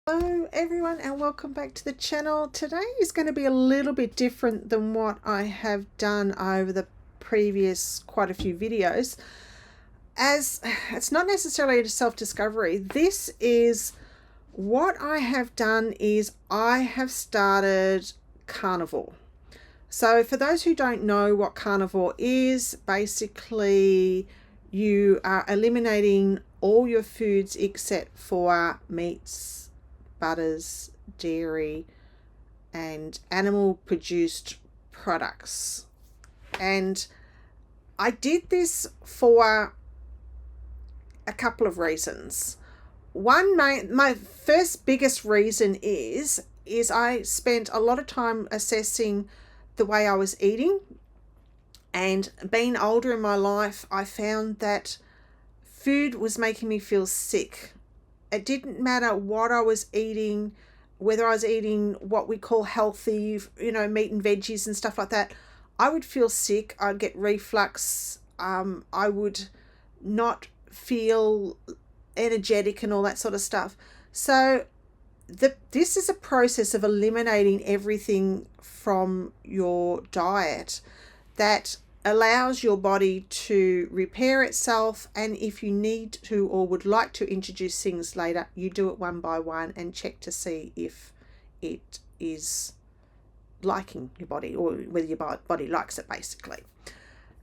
Hello everyone and welcome back to the channel. Today is going to be a little bit different than what I have done over the previous quite a few videos, as it's not necessarily a self-discovery. This is what I have done is I have started Carnivore. So for those who don't know what Carnivore is, basically you are eliminating all your foods except for meats, butters, dairy, and animal produced products. And I did this for a couple of reasons. My first biggest reason is I spent a lot of time assessing the way I was eating, and being older in my life, I found that food was making me feel sick. It didn't matter what I was eating, whether I was eating what we call healthy, meat and veggies and stuff like that. I would feel sick. I'd get reflux. I would not feel energetic and all that sort of stuff. So this is a process of eliminating everything from your diet that allows your body to repair itself, and if you need to or would like to introduce things later, you do it one by one and check to see if it is liking your body or whether your body likes it. Basically,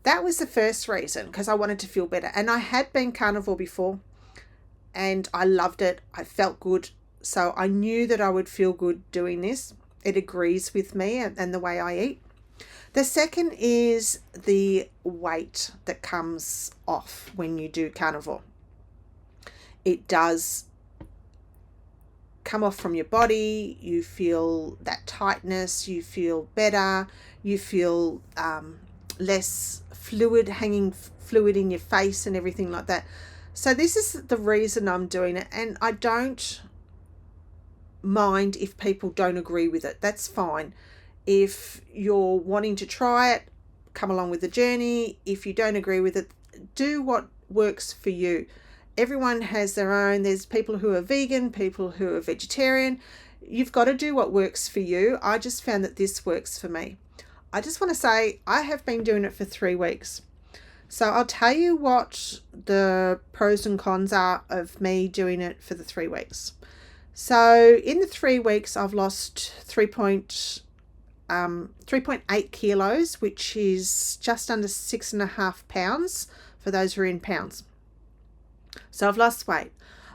that was the first reason, because I wanted to feel better, and I had been carnivore before and I loved it. I felt good, so I knew that I would feel good doing this. It agrees with me and the way I eat. The second is the weight that comes off when you do carnivore. It does come off from your body. You feel that tightness, you feel better, you feel less fluid in your face and everything like that. So this is the reason I'm doing it, and I don't mind if people don't agree with it. That's fine. If you're wanting to try it, come along with the journey. If you don't agree with it, do what works for you. Everyone has their own. There's people who are vegan, people who are vegetarian. You've got to do what works for you. I just found that this works for me. I just want to say I have been doing it for 3 weeks. So I'll tell you what the pros and cons are of me doing it for the 3 weeks. So in the 3 weeks, I've lost 3.8 kilos, which is just under 6.5 pounds for those who are in pounds. So I've lost weight.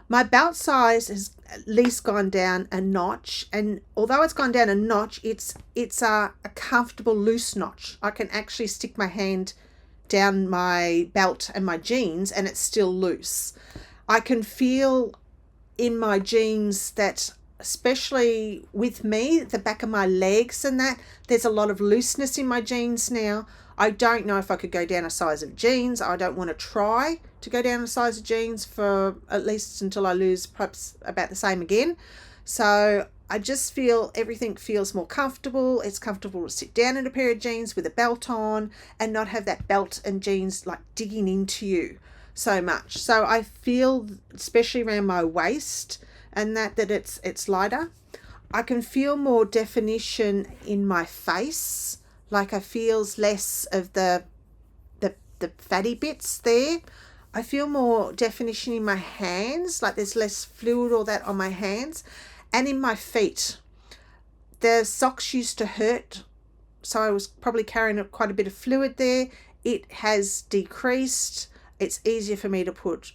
My belt size has at least gone down a notch, and although it's gone down a notch, it's a comfortable loose notch. I can actually stick my hand down my belt and my jeans and it's still loose. I can feel in my jeans that, especially with me, the back of my legs and that, there's a lot of looseness in my jeans now. I don't know if I could go down a size of jeans. I don't want to try to go down a size of jeans for at least until I lose perhaps about the same again. So I just feel everything feels more comfortable. It's comfortable to sit down in a pair of jeans with a belt on and not have that belt and jeans like digging into you so much. So I feel, especially around my waist and that it's lighter. I can feel more definition in my face. Like I feels less of the fatty bits there. I feel more definition in my hands, like there's less fluid or that on my hands, and in my feet. The socks used to hurt, so I was probably carrying quite a bit of fluid there. It has decreased. It's easier for me to put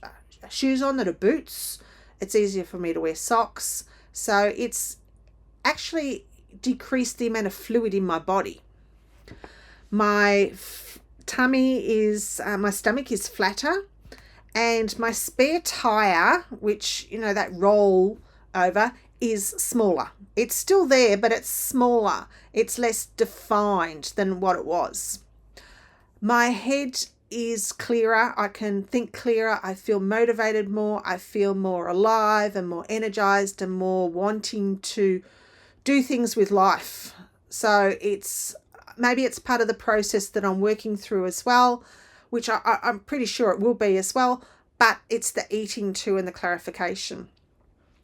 shoes on that are boots. It's easier for me to wear socks. So it's actually decreased the amount of fluid in my body. My stomach is flatter, and my spare tire, which, that roll over, is smaller. It's still there, but it's smaller. It's less defined than what it was. My head is clearer. I can think clearer. I feel motivated more. I feel more alive and more energized and more wanting to do things with life. So maybe it's part of the process that I'm working through as well, which I'm pretty sure it will be as well, but it's the eating too and the clarification.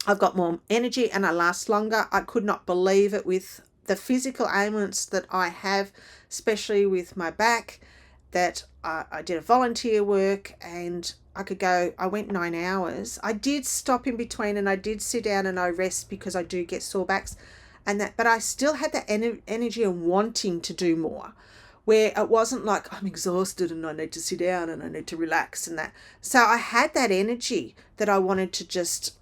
I've got more energy and I last longer. I could not believe it with the physical ailments that I have, especially with my back, that I did a volunteer work and I went 9 hours. I did stop in between and I did sit down and I rest because I do get sore backs and that, but I still had that energy and wanting to do more, where it wasn't like I'm exhausted and I need to sit down and I need to relax and that. So I had that energy that I wanted to just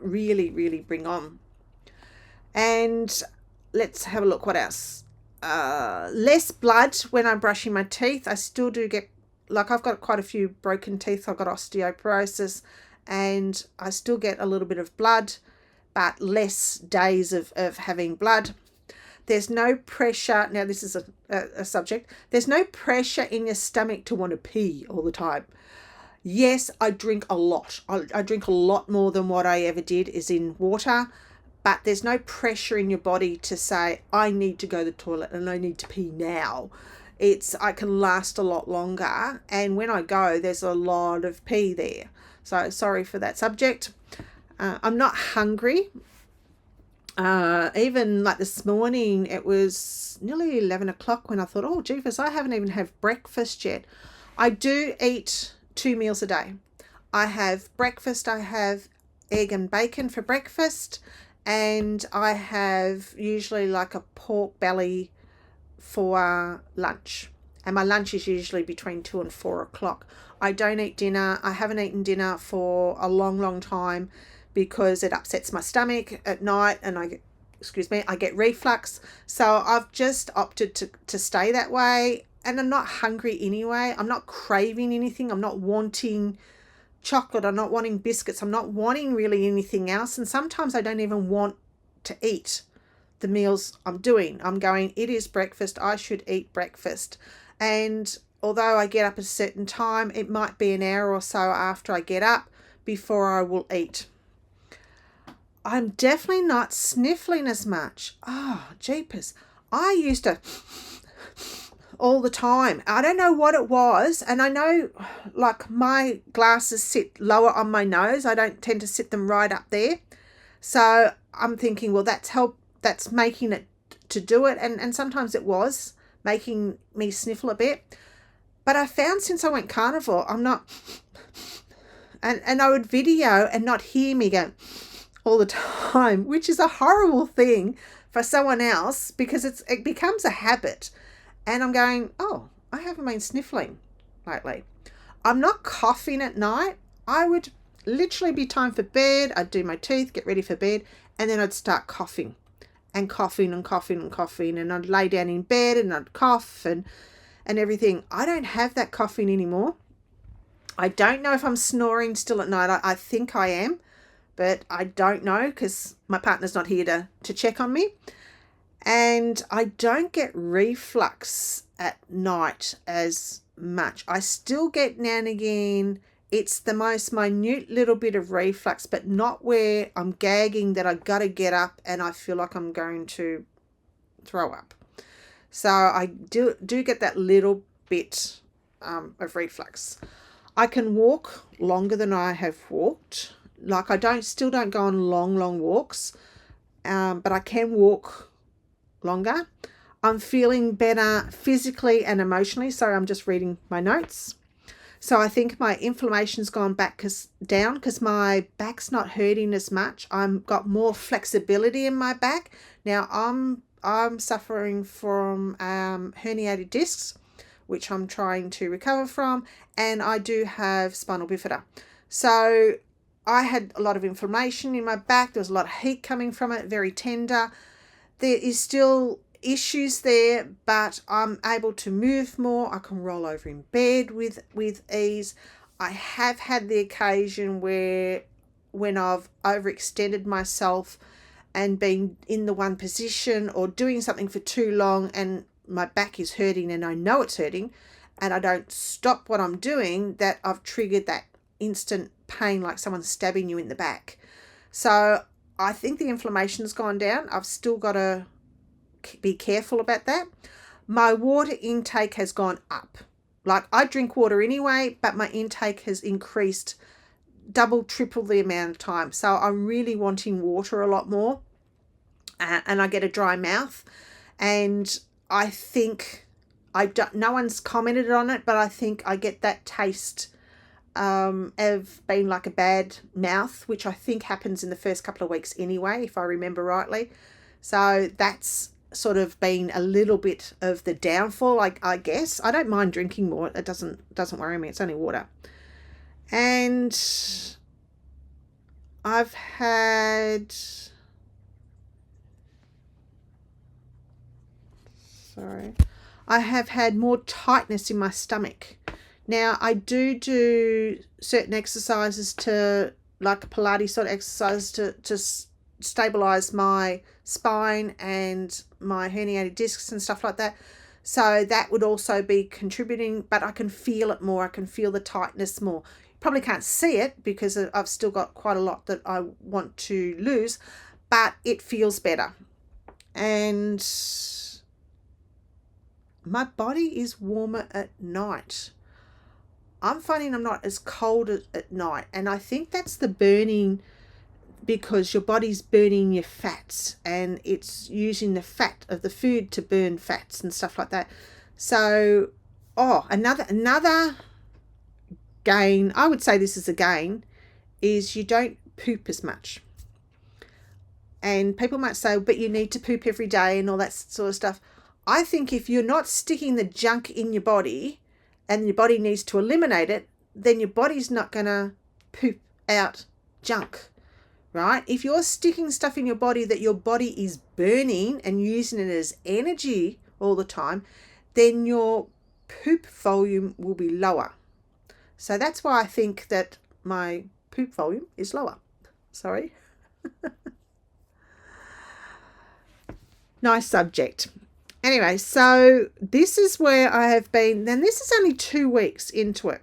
really, really bring on. And let's have a look what else. Less blood when I'm brushing my teeth. I still do get, like, I've got quite a few broken teeth. I've got osteoporosis and I still get a little bit of blood, but less days of having blood. There's no pressure. Now, this is a subject. There's no pressure in your stomach to want to pee all the time. Yes, I drink a lot. I drink a lot more than what I ever did is in water, but there's no pressure in your body to say, I need to go to the toilet and I need to pee now. I can last a lot longer. And when I go, there's a lot of pee there. So sorry for that subject. I'm not hungry. Even like this morning, it was nearly 11 o'clock when I thought, oh, jeepers, I haven't even had breakfast yet. I do eat 2 meals a day. I have breakfast. I have egg and bacon for breakfast. And I have usually like a pork belly for lunch. And my lunch is usually between 2 and 4 o'clock. I don't eat dinner. I haven't eaten dinner for a long, long time because it upsets my stomach at night and I get reflux. So I've just opted to stay that way. And I'm not hungry anyway. I'm not craving anything. I'm not wanting chocolate. I'm not wanting biscuits. I'm not wanting really anything else. And sometimes I don't even want to eat the meals I'm doing. I'm going, it is breakfast. I should eat breakfast. And although I get up at a certain time, it might be an hour or so after I get up before I will eat. I'm definitely not sniffling as much. Oh, jeepers. I used to all the time. I don't know what it was. And I know like my glasses sit lower on my nose. I don't tend to sit them right up there. So I'm thinking, well, that's making it to do it. And sometimes it was making me sniffle a bit. But I found since I went carnivore, I'm not, and I would video and not hear me go all the time, which is a horrible thing for someone else because it becomes a habit. And I'm going, oh, I haven't been sniffling lately. I'm not coughing at night. I would literally be time for bed. I'd do my teeth, get ready for bed, and then I'd start coughing and coughing and coughing and coughing. And I'd lay down in bed and I'd cough and everything. I don't have that coughing anymore. I don't know if I'm snoring still at night. I think I am, but I don't know because my partner's not here to check on me. And I don't get reflux at night as much. I still get now and again. It's the most minute little bit of reflux, but not where I'm gagging that I got to get up and I feel like I'm going to throw up. So I do get that little bit of reflux. I can walk longer than I have walked. Like I still don't go on long walks, but I can walk longer. I'm feeling better physically and emotionally. Sorry, I'm just reading my notes. So I think my inflammation's gone down because my back's not hurting as much. I've got more flexibility in my back. Now I'm suffering from herniated discs, which I'm trying to recover from, and I do have spinal bifida. So I had a lot of inflammation in my back. There was a lot of heat coming from it, very tender. There is still issues there, but I'm able to move more. I can roll over in bed with ease. I have had the occasion where when I've overextended myself and been in the one position or doing something for too long and my back is hurting and I know it's hurting and I don't stop what I'm doing, that I've triggered that instant pain like someone's stabbing you in the back. So I think the inflammation's gone down. I've still got to be careful about that. My water intake has gone up. Like I drink water anyway, but my intake has increased double, triple the amount of time. So I'm really wanting water a lot more, and I get a dry mouth. And I think no one's commented on it, but I think I get that taste of being like a bad mouth, which I think happens in the first couple of weeks anyway, if I remember rightly. So that's sort of been a little bit of the downfall, I guess. I don't mind drinking more. It doesn't worry me. It's only water. And I've had... I have had more tightness in my stomach. Now, I do certain exercises to, like a Pilates sort of exercise to stabilize my spine and my herniated discs and stuff like that. So that would also be contributing, but I can feel it more. I can feel the tightness more. Probably can't see it because I've still got quite a lot that I want to lose, but it feels better. And my body is warmer at night. I'm finding I'm not as cold at night, and I think that's the burning, because your body's burning your fats and it's using the fat of the food to burn fats and stuff like that. So, another gain, I would say this is a gain, is you don't poop as much. And people might say, but you need to poop every day and all that sort of stuff. I think if you're not sticking the junk in your body and your body needs to eliminate it, then your body's not going to poop out junk, right? If you're sticking stuff in your body that your body is burning and using it as energy all the time, then your poop volume will be lower. So that's why I think that my poop volume is lower. Sorry. Nice subject. Anyway, so this is where I have been. Then this is only 2 weeks into it.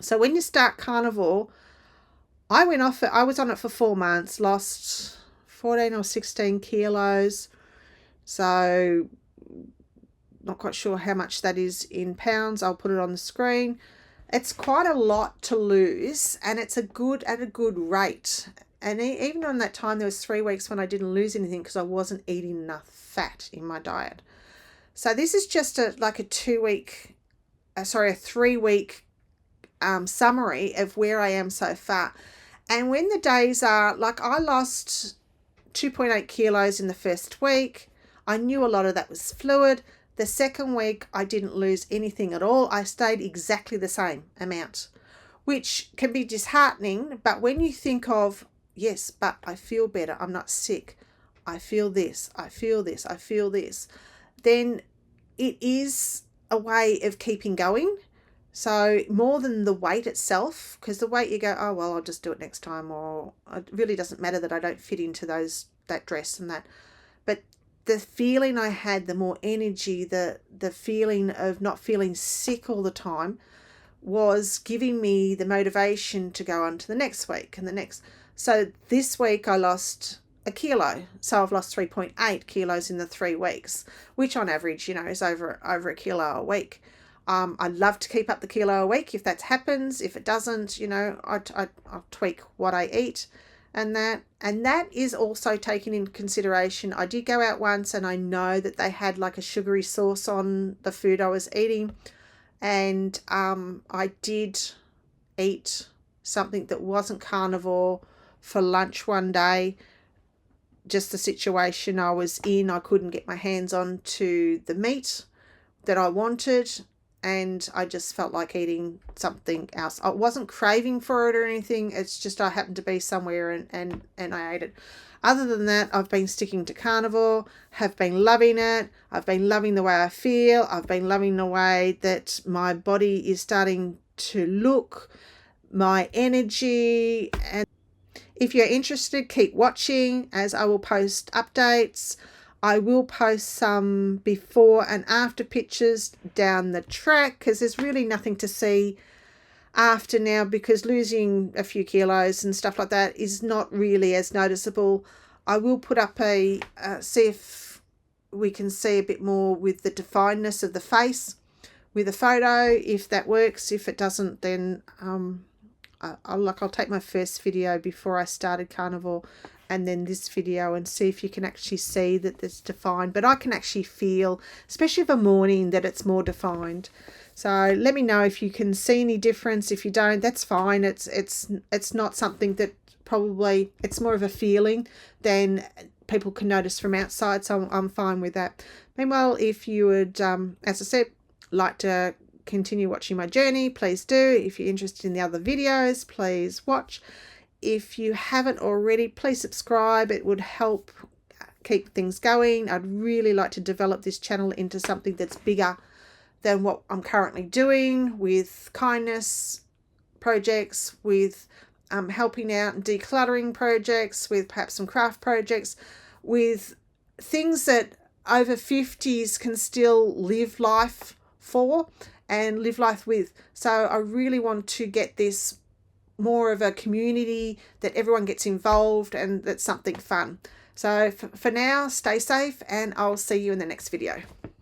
So when you start Carnivore, I was on it for 4 months, lost 14 or 16 kilos. So not quite sure how much that is in pounds. I'll put it on the screen. It's quite a lot to lose, and it's at a good rate. And even on that time, there was 3 weeks when I didn't lose anything because I wasn't eating enough fat in my diet. So this is just a 3-week summary of where I am so far. And when the days are, like, I lost 2.8 kilos in the first week. I knew a lot of that was fluid. The second week, I didn't lose anything at all. I stayed exactly the same amount, which can be disheartening. But when you think of, yes, but I feel better, I'm not sick, I feel this, I feel this, I feel this, then it is a way of keeping going. So more than the weight itself, because the weight you go, oh, well, I'll just do it next time, or it really doesn't matter that I don't fit into that dress and that. But the feeling I had, the more energy, the feeling of not feeling sick all the time was giving me the motivation to go on to the next week and the next. So this week I lost a kilo. So I've lost 3.8 kilos in the 3 weeks, which on average, is over a kilo a week. I'd love to keep up the kilo a week if that happens. If it doesn't, I'll tweak what I eat and that. And that is also taken into consideration. I did go out once and I know that they had like a sugary sauce on the food I was eating. And I did eat something that wasn't carnivore for lunch one day. Just the situation I was in, I couldn't get my hands on to the meat that I wanted, and I just felt like eating something else. I wasn't craving for it or anything. It's just I happened to be somewhere and I ate it. Other than that, I've been sticking to carnivore, have been loving it. I've been loving the way I feel. I've been loving the way that my body is starting to look, my energy. And if you're interested, keep watching, as I will post updates. I will post some before and after pictures down the track, because there's really nothing to see after now, because losing a few kilos and stuff like that is not really as noticeable. I will put up see if we can see a bit more with the definedness of the face with a photo, if that works. If it doesn't, then I'll take my first video before I started Carnivore and then this video and see if you can actually see that it's defined. But I can actually feel, especially for morning, that it's more defined. So let me know if you can see any difference. If you don't, that's fine. It's not something that probably, it's more of a feeling than people can notice from outside, so I'm fine with that. Meanwhile, if you would, as I said, like to continue watching my journey, please do. If you're interested in the other videos, please watch. If you haven't already, please subscribe. It would help keep things going. I'd really like to develop this channel into something that's bigger than what I'm currently doing, with kindness projects, with helping out and decluttering projects, with perhaps some craft projects, with things that over 50s can still live life for and live life with. So I really want to get this more of a community, that everyone gets involved and that's something fun. So for now, stay safe and I'll see you in the next video.